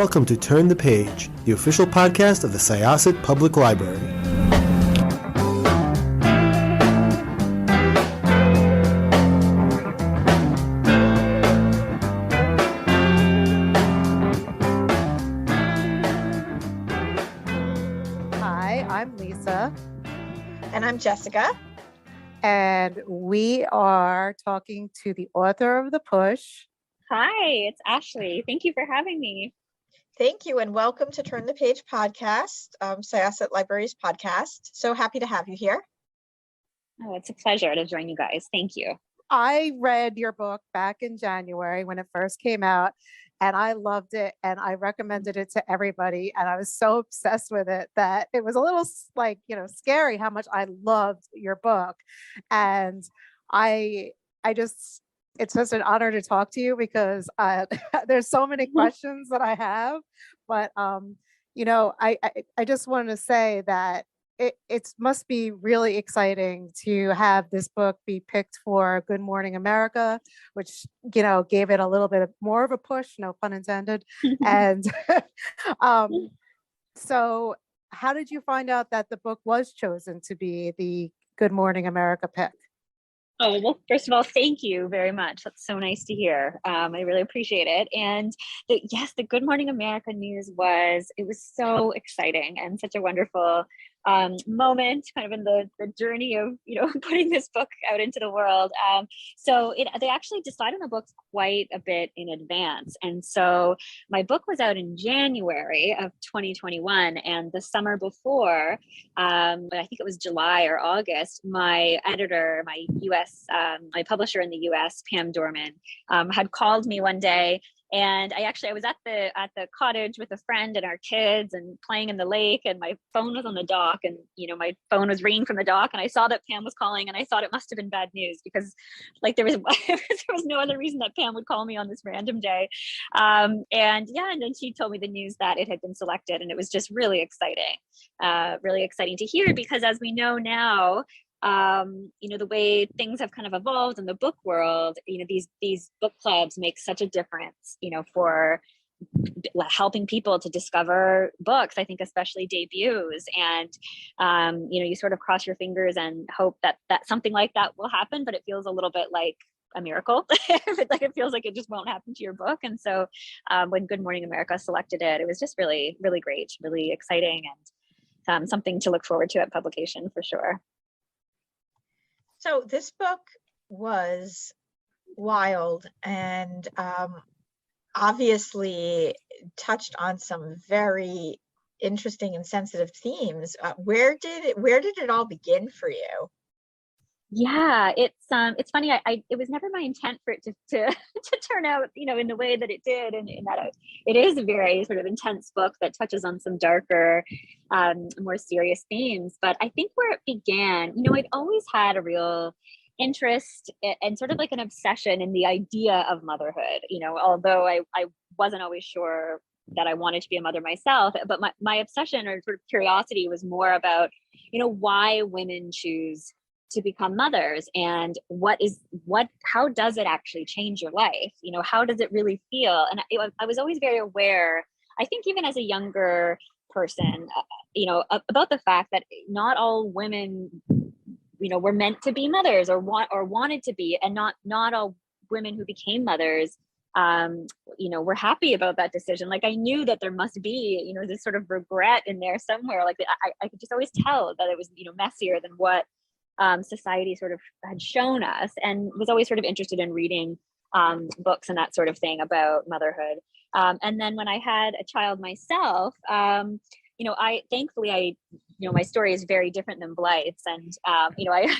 welcome to Turn the Page, the official podcast of the Syosset Public Library. Hi, I'm Lisa. And I'm Jessikah. And we are talking to the author of The Push. Hi, it's Ashley. Thank you for having me. Thank you, and welcome to Turn the Page podcast, Syosset Library's podcast. So happy to have you here. Oh, it's a pleasure to join you guys. Thank you. I read your book back in January when it first came out, and I loved it, and I recommended it to everybody, and I was so obsessed with it that it was a little scary how much I loved your book. And it's just an honor to talk to you because there's so many questions that I have, but I just want to say that it must be really exciting to have this book be picked for Good Morning America, which gave it a little bit more of a push, no pun intended. And so how did you find out that the book was chosen to be the Good Morning America pick? Oh, well, first of all, thank you very much. That's so nice to hear. I really appreciate it. And the Good Morning America news was so exciting and such a wonderful moment kind of in the journey of, putting this book out into the world. So they actually decided on the books quite a bit in advance. And so my book was out in January of 2021, and the summer before, I think it was July or August, my editor, my publisher in the US, Pam Dorman, had called me one day. And I was at the cottage with a friend and our kids and playing in the lake, and my phone was on the dock, and my phone was ringing from the dock, and I saw that Pam was calling, and I thought it must have been bad news because there was no other reason that Pam would call me on this random day. And then she told me the news that it had been selected, and it was just really exciting to hear, because as we know now, the way things have kind of evolved in the book world, these book clubs make such a difference, for helping people to discover books, I think especially debuts. And, you sort of cross your fingers and hope that something like that will happen, but it feels a little bit like a miracle. It feels like it just won't happen to your book. And so when Good Morning America selected it, it was just really, really great, really exciting, and something to look forward to at publication for sure. So this book was wild and obviously touched on some very interesting and sensitive themes. Where did it all begin for you? Yeah, it's funny. It was never my intent for it to turn out, in the way that it did, and that it is a very sort of intense book that touches on some darker, more serious themes. But I think where it began, I'd always had a real interest and sort of like an obsession in the idea of motherhood. Although I wasn't always sure that I wanted to be a mother myself, but my obsession or sort of curiosity was more about, why women choose to become mothers, and how does it actually change your life? How does it really feel? And I was always very aware, I think even as a younger person, about the fact that not all women, were meant to be mothers or wanted to be, and not all women who became mothers, were happy about that decision. I knew that there must be, this sort of regret in there somewhere. I could just always tell that it was, messier than what society sort of had shown us, and was always sort of interested in reading books and that sort of thing about motherhood. And then when I had a child myself, thankfully my story is very different than Blythe's, and I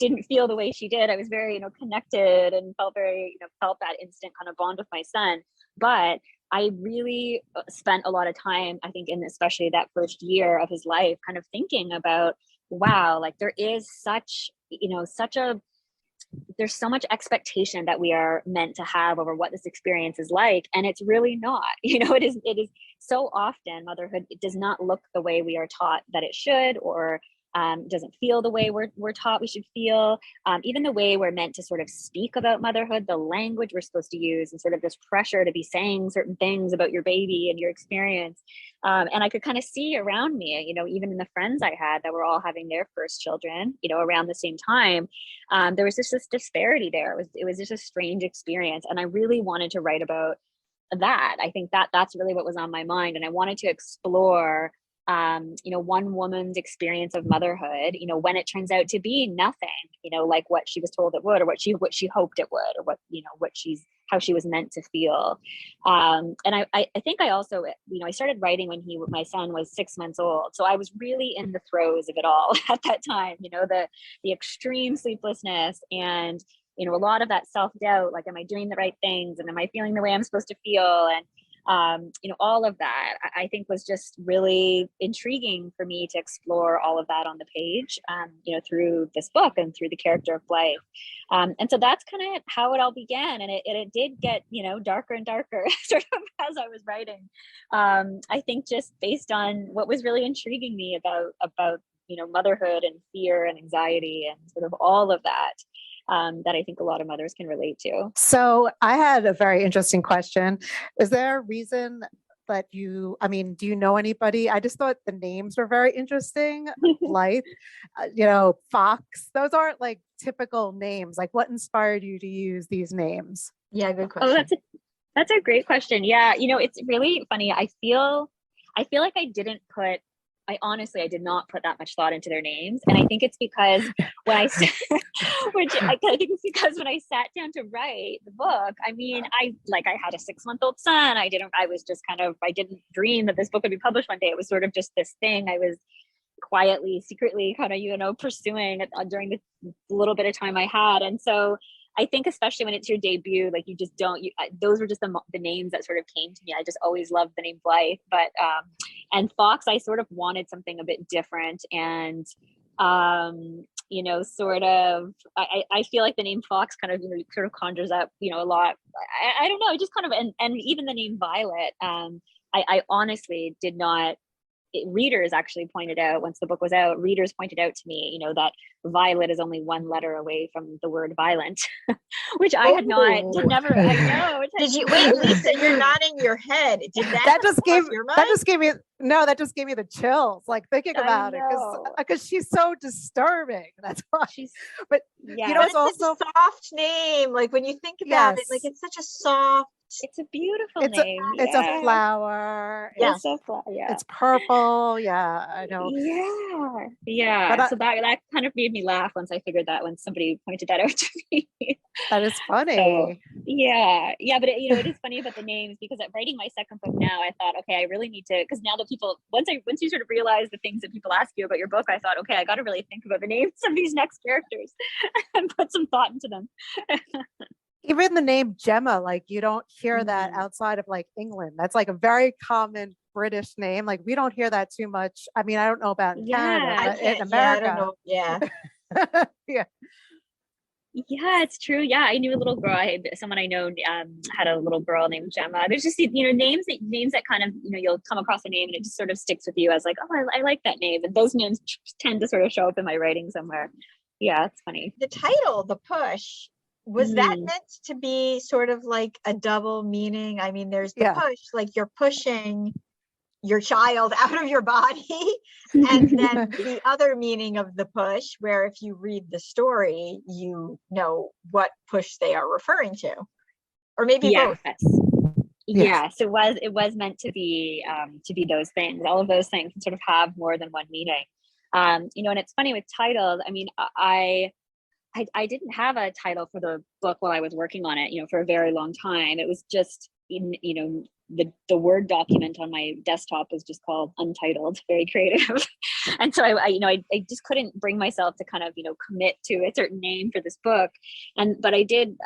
didn't feel the way she did. I was very connected and felt that instant kind of bond with my son. But I really spent a lot of time, I think, in especially that first year of his life, kind of thinking about, wow, there is there's so much expectation that we are meant to have over what this experience is like, and it's really not. It is so often motherhood, it does not look the way we are taught that it should, or doesn't feel the way we're taught we should feel. Even the way we're meant to sort of speak about motherhood, the language we're supposed to use, and sort of this pressure to be saying certain things about your baby and your experience. And I could kind of see around me, even in the friends I had that were all having their first children, around the same time, there was just this disparity there. It was just a strange experience. And I really wanted to write about that. I think that's really what was on my mind. And I wanted to explore one woman's experience of motherhood, when it turns out to be nothing, like what she was told it would, or what she hoped it would, or how she was meant to feel. And I think I also, I started writing when my son was 6 months old. So I was really in the throes of it all at that time, the extreme sleeplessness and, a lot of that self-doubt, like, am I doing the right things? And am I feeling the way I'm supposed to feel? And, all of that, I think, was just really intriguing for me to explore all of that on the page, through this book and through the character of Blythe. And so that's kind of how it all began. And it did get, darker and darker sort of as I was writing. I think just based on what was really intriguing me about motherhood and fear and anxiety and sort of all of that. That I think a lot of mothers can relate to. So I had a very interesting question. Is there a reason that do you know anybody? I just thought the names were very interesting. Blythe, Fox, those aren't like typical names. Like, what inspired you to use these names? Yeah, good question. Oh, that's a great question. Yeah. it's really funny. I feel like I honestly did not put that much thought into their names. And I think it's because when I think it's because when I sat down to write the book, I had a 6-month-old son. I didn't dream that this book would be published one day. It was sort of just this thing I was quietly, secretly kind of, pursuing during the little bit of time I had. And so I think especially when it's your debut, like those were just the names that sort of came to me. I just always loved the name Blythe, but, and Fox, I sort of wanted something a bit different. And, sort of, I feel like the name Fox kind of, sort of conjures up, a lot. I don't know, just kind of, and even the name Violet, I honestly did not, readers actually pointed out, once the book was out, readers pointed out to me, that Violet is only one letter away from the word violent, which I had I know. Did you, wait, Lisa, you're nodding your head. Did that just gave me the chills, like thinking about it, because she's so disturbing. That's why but it's also a soft name. Like, when you think about it, like, it's such a soft, it's a beautiful name. It's a flower. Yes. It's a flower. Yeah. It's purple. Yeah, I know. Yeah. Yeah. But so that kind of made me laugh once I figured that, when somebody pointed that out to me. That is funny. So, yeah. Yeah. But it is funny about the names, because at writing my second book now, I thought, okay, I really need to, because now that people, once you sort of realize the things that people ask you about your book, I thought, okay, I got to really think about the names of these next characters and put some thought into them. Even the name Gemma, like, you don't hear that outside of like England. That's like a very common British name. Like, we don't hear that too much. I mean, I don't know about in Canada, but in America. I don't know. Yeah. Yeah. Yeah, it's true. Yeah, I knew a little girl. Someone I know had a little girl named Gemma. There's just names that kind of you'll come across a name and it just sort of sticks with you as like, oh, I like that name. And those names tend to sort of show up in my writing somewhere. Yeah, it's funny. The title, The Push. Was that meant to be sort of like a double meaning? I mean, there's the push, like you're pushing your child out of your body. And then the other meaning of the push, where if you read the story, you know what push they are referring to. Or maybe both. Yes, it was meant to be those things. All of those things sort of have more than one meaning. And it's funny with titles. I mean, I didn't have a title for the book while I was working on it, for a very long time. It was just the Word document on my desktop was just called Untitled, very creative. And so I just couldn't bring myself to kind of, commit to a certain name for this book. But I did,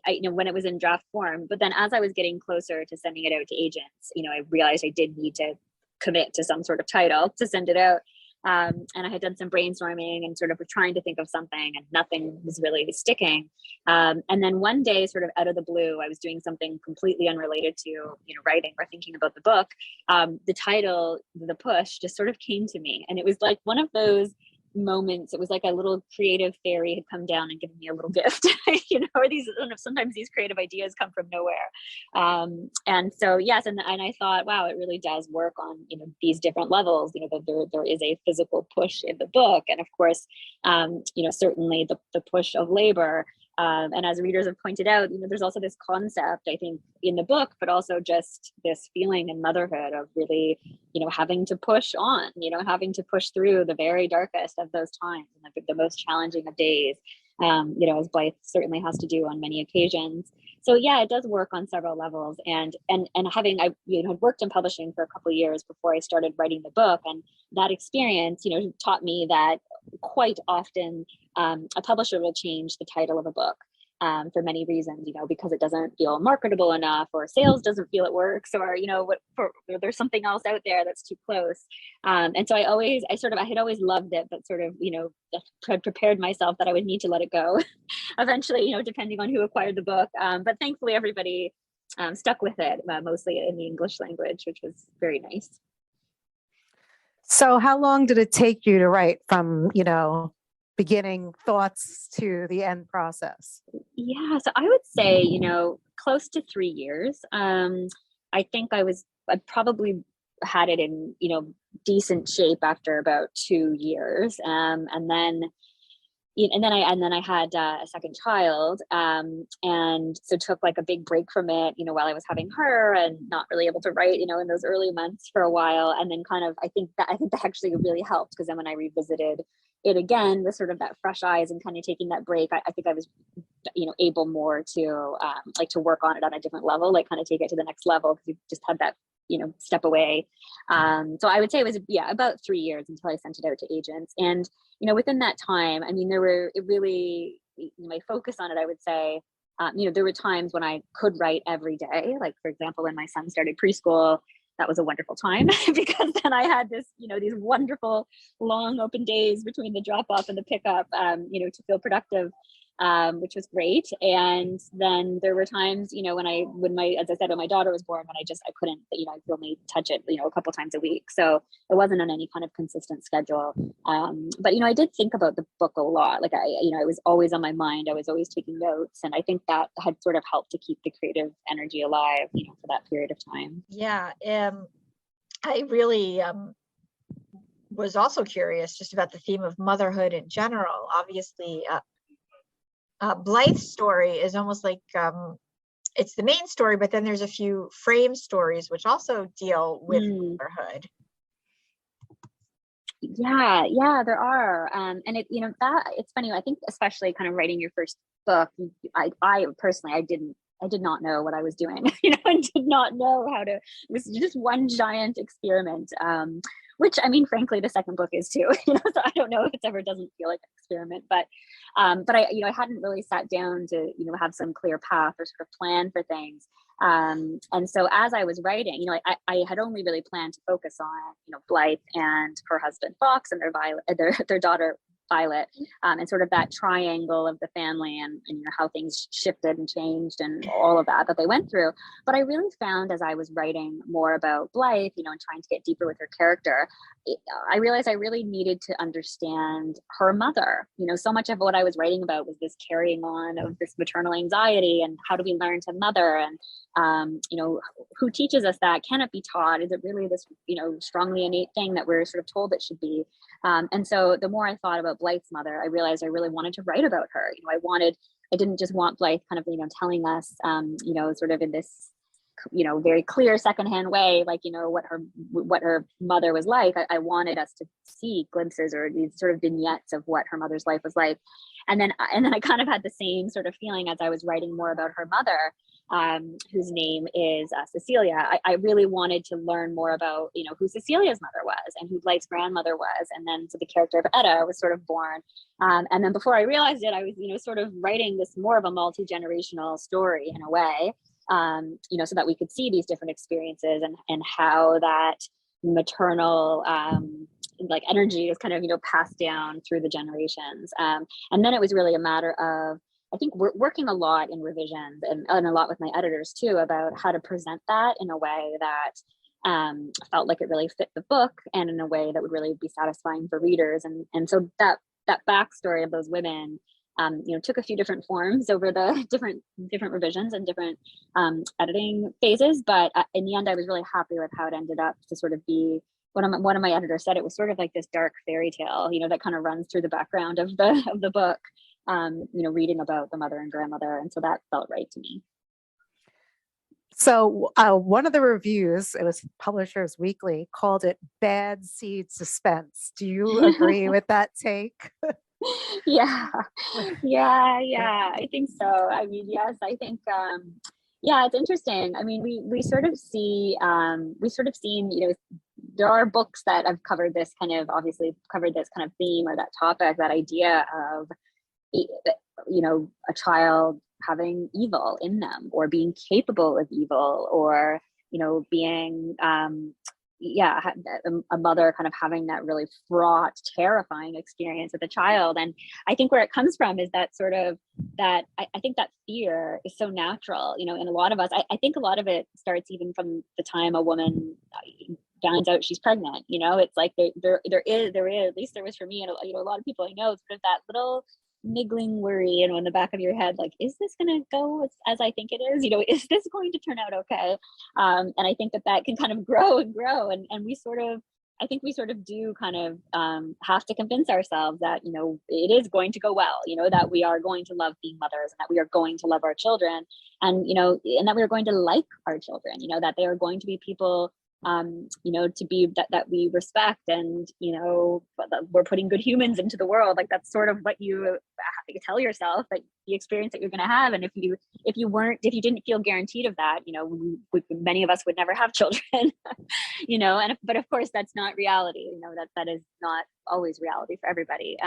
when it was in draft form. But then as I was getting closer to sending it out to agents, I realized I did need to commit to some sort of title to send it out. And I had done some brainstorming and sort of were trying to think of something, and nothing was really sticking. And then one day, sort of out of the blue, I was doing something completely unrelated to, writing or thinking about the book. The title, The Push, just sort of came to me. And it was like one of those moments, it was like a little creative fairy had come down and given me a little gift, or sometimes these creative ideas come from nowhere. And so, yes. And I thought, wow, it really does work on, these different levels, that there is a physical push in the book. And of course, certainly the push of labor. And as readers have pointed out, there's also this concept, I think, in the book, but also just this feeling in motherhood of really, having to push on, having to push through the very darkest of those times and the most challenging of days, as Blythe certainly has to do on many occasions. So yeah, it does work on several levels. And having, I had worked in publishing for a couple of years before I started writing the book, and that experience, taught me that quite often a publisher will change the title of a book for many reasons, because it doesn't feel marketable enough, or sales doesn't feel it works, or there's something else out there that's too close. And so I had always loved it, but sort of had prepared myself that I would need to let it go eventually, depending on who acquired the book. But thankfully everybody stuck with it, mostly in the English language, which was very nice. So how long did it take you to write from, beginning thoughts to the end process? Yeah, so I would say, close to 3 years. I think I probably had it in, decent shape after about 2 years. And then I had a second child, and so took like a big break from it, while I was having her, and not really able to write, in those early months for a while. And then I think that actually really helped, because then when I revisited it again with sort of that fresh eyes and kind of taking that break, I think I was, able more to to work on it on a different level, like kind of take it to the next level, because you just had that, step away. So I would say it was, about 3 years until I sent it out to agents. And, within that time, I mean, my focus on it, I would say, there were times when I could write every day. Like, for example, when my son started preschool, that was a wonderful time because then I had this, these wonderful long open days between the drop off and the pickup, to feel productive, which was great. And then there were times, as I said, when my daughter was born, when I couldn't, I could only touch it, a couple times a week. So it wasn't on any kind of consistent schedule. But, I did think about the book a lot. Like it was always on my mind. I was always taking notes. And I think that had sort of helped to keep the creative energy alive, for that period of time. Yeah. I really, was also curious just about the theme of motherhood in general. Obviously, Blythe's story is almost like it's the main story, but then there's a few frame stories which also deal with motherhood. Yeah, there are. And it, it's funny. I think especially kind of writing your first book, I personally, I did not know what I was doing, and did not know how to, it was just one giant experiment. Which, I mean, frankly, the second book is too, so I don't know if it ever doesn't feel like an experiment, but I hadn't really sat down to, have some clear path or sort of plan for things. And so as I was writing, I had only really planned to focus on, Blythe and her husband, Fox, and their daughter, Violet, and sort of that triangle of the family, and how things shifted and changed and all of that they went through. But I really found, as I was writing more about Blythe, and trying to get deeper with her character, I realized I really needed to understand her mother. So much of what I was writing about was this carrying on of this maternal anxiety, and how do we learn to mother, and who teaches us that? Can it be taught? Is it really this, strongly innate thing that we're sort of told it should be? And so the more I thought about Blythe's mother, I realized I really wanted to write about her. I didn't just want Blythe kind of, telling us, sort of in this, very clear secondhand way, like, what her mother was like. I wanted us to see glimpses or these sort of vignettes of what her mother's life was like. And then I kind of had the same sort of feeling as I was writing more about her mother, whose name is Cecilia. I really wanted to learn more about, who Cecilia's mother was and who Blythe's grandmother was. And then so the character of Etta was sort of born. And then before I realized it, I was, sort of writing this more of a multi-generational story in a way, so that we could see these different experiences and how that maternal energy is kind of, passed down through the generations. And then it was really a matter of, I think we're working a lot in revisions and a lot with my editors too, about how to present that in a way that felt like it really fit the book and in a way that would really be satisfying for readers. And so that backstory of those women, took a few different forms over the different revisions and different editing phases. But in the end, I was really happy with how it ended up to sort of be. One of my editors said it was sort of like this dark fairy tale, that kind of runs through the background of the book, reading about the mother and grandmother. And so that felt right to me. So one of the reviews, it was Publishers Weekly, called it bad seed suspense. Do you agree with that take? Yeah, I think so. I mean, yes, I think, it's interesting. I mean, we sort of seen, there are books that have covered this kind of theme or that topic, that idea of, a child having evil in them, or being capable of evil, or, being, a mother kind of having that really fraught, terrifying experience with a child. And I think where it comes from is that sort of I think that fear is so natural, in a lot of us. I think a lot of it starts even from the time a woman finds out she's pregnant. It's like there is, at least there was for me, and a lot of people I know, sort of that little niggling worry, in the back of your head, like, is this going to go as I think it is? Is this going to turn out okay? And I think that can kind of grow and grow. And we sort of do kind of have to convince ourselves that, it is going to go well, that we are going to love being mothers, and that we are going to love our children, and, and that we are going to like our children, that they are going to be people, to be that we respect, and, we're putting good humans into the world. Like, that's sort of what you tell yourself, that the experience that you're going to have. And if you didn't feel guaranteed of that, many of us would never have children, but of course that's not reality, that is not always reality for everybody.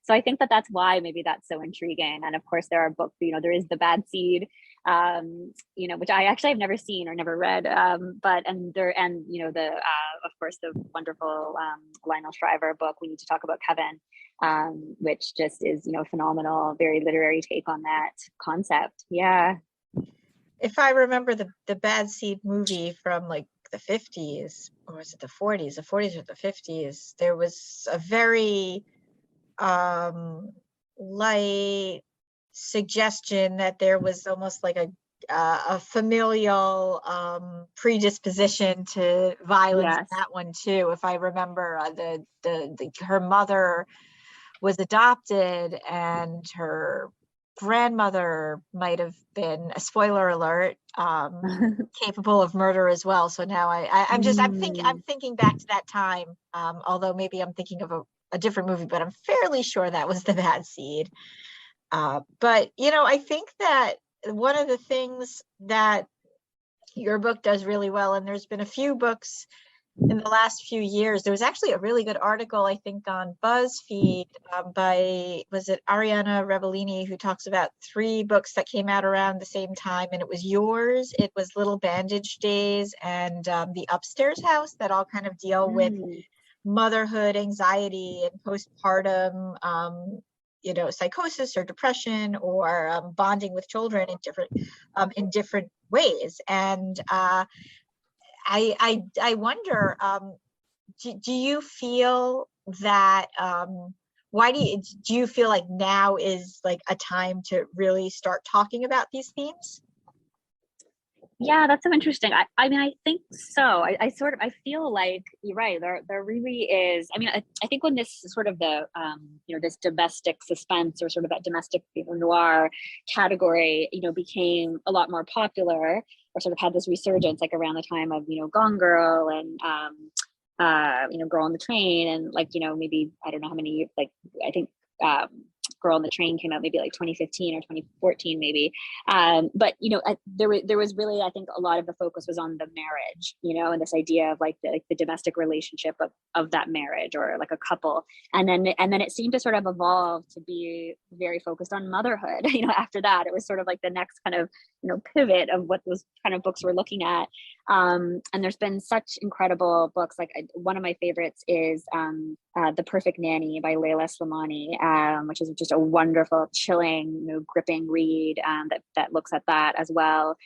So I think that's why maybe that's so intriguing. And of course there are books, there is The Bad Seed, which I actually have never seen or never read, of course the wonderful Lionel Shriver book, We Need to Talk About Kevin, which just is, phenomenal, very literary take on that concept. Yeah. If I remember the Bad Seed movie from like the 50s, or was it the 40s? The 40s or the 50s, there was a very light suggestion that there was almost like a familial predisposition to violence. Yes. In that one too, if I remember, her mother was adopted, and her grandmother might have been, a spoiler alert, capable of murder as well. So now I'm thinking back to that time, although maybe I'm thinking of a different movie, but I'm fairly sure that was The Bad Seed. But I think that one of the things that your book does really well, and there's been a few books in the last few years, there was actually a really good article, I think, on BuzzFeed by, was it Ariana Revellini, who talks about 3 books that came out around the same time, and it was yours, it was Little Bandage Days, and The Upstairs House, that all kind of deal with motherhood, anxiety, and postpartum psychosis or depression, or bonding with children in different ways. And I wonder, do you feel that why do you feel like now is like a time to really start talking about these themes? Yeah, that's so interesting. I mean, I think so. I feel like you're right. There really is. I mean, I think when this sort of this domestic suspense, or sort of that domestic noir category, became a lot more popular, or sort of had this resurgence, like around the time of, Gone Girl, and, Girl on the Train, and maybe, I don't know how many, I think, Girl on the Train came out maybe like 2015 or 2014 maybe, but there was really, I think, a lot of the focus was on the marriage, and this idea of like the domestic relationship of that marriage, or like a couple, and then it seemed to sort of evolve to be very focused on motherhood. After that, it was sort of like the next kind of pivot of what those kind of books were looking at, And there's been such incredible books. Like one of my favorites is The Perfect Nanny by Layla Slimani, which is just a wonderful, chilling, gripping read that looks at that as well.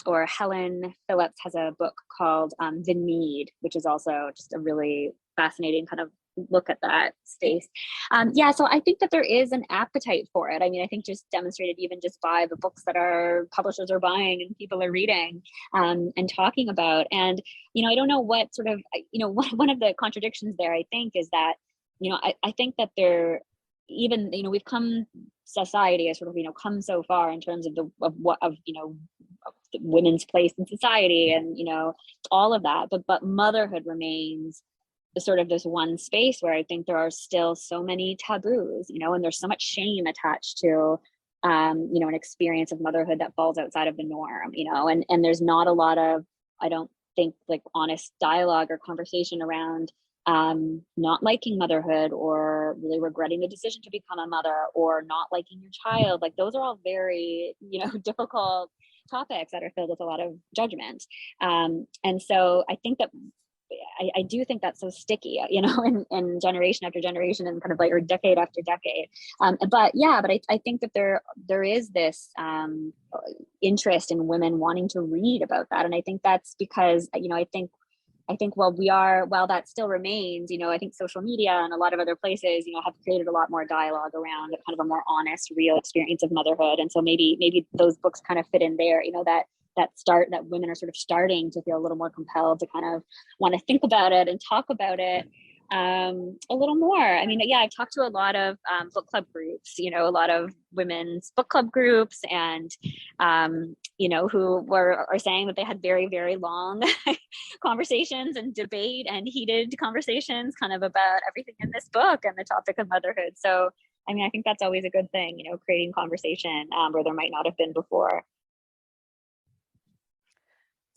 Or Helen Phillips has a book called The Need, which is also just a really fascinating kind of look at that space. So I think that there is an appetite for it. I mean, I think just demonstrated even just by the books that our publishers are buying and people are reading and talking about. And, I don't know what sort of, one of the contradictions there, I think, is that, I think that there, even, we've come, society has sort of, come so far in terms of women's place in society and, all of that, but motherhood remains sort of this one space where I think there are still so many taboos, and there's so much shame attached to, an experience of motherhood that falls outside of the norm, and there's not a lot of, I don't think, like honest dialogue or conversation around not liking motherhood or really regretting the decision to become a mother or not liking your child. Like those are all very, difficult topics that are filled with a lot of judgment. And so I think that I do think that's so sticky, in generation after generation and kind of like, or decade after decade. But I think that there is this interest in women wanting to read about that. And I think that's because, I think while that still remains, I think social media and a lot of other places, have created a lot more dialogue around kind of a more honest, real experience of motherhood. And so maybe those books kind of fit in there, that women are sort of starting to feel a little more compelled to kind of want to think about it and talk about it a little more. I mean, I've talked to a lot of book club groups, a lot of women's book club groups, and who are saying that they had very, very long conversations and debate and heated conversations kind of about everything in this book and the topic of motherhood. So, I mean, I think that's always a good thing, creating conversation where there might not have been before.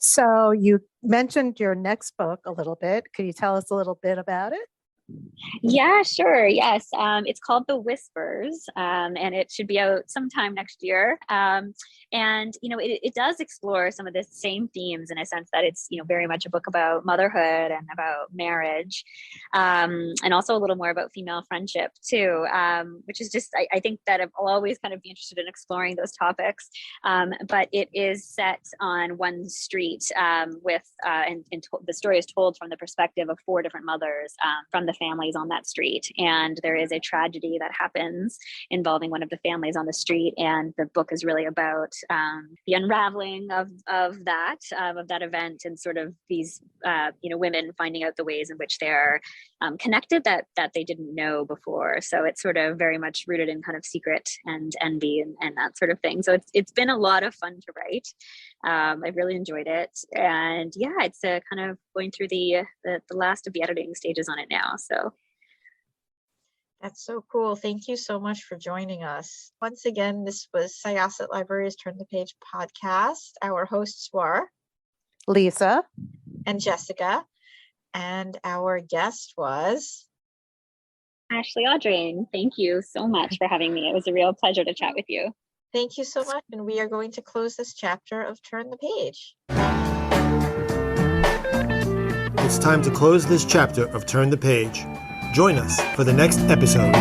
So you mentioned your next book a little bit. Could you tell us a little bit about it? Yeah, sure. Yes. It's called The Whispers, and it should be out sometime next year. And, it does explore some of the same themes in a sense that it's, very much a book about motherhood and about marriage, and also a little more about female friendship too, which is just, I think that I'll always kind of be interested in exploring those topics. But it is set on one street with, the story is told from the perspective of 4 different mothers from the families on that street. And there is a tragedy that happens involving one of the families on the street. And the book is really about the unraveling of that event, and sort of these, women finding out the ways in which they're connected that they didn't know before. So it's sort of very much rooted in kind of secret and envy and that sort of thing. So it's been a lot of fun to write. I've really enjoyed it. And it's kind of going through the last of the editing stages on it now. So that's so cool. Thank you so much for joining us. Once again, this was Syosset Library's Turn the Page podcast. Our hosts were Lisa and Jessikah, and our guest was Ashley Audrine. Thank you so much for having me. It was a real pleasure to chat with you. Thank you so much. And we are going to close this chapter of Turn the Page. It's time to close this chapter of Turn the Page. Join us for the next episode.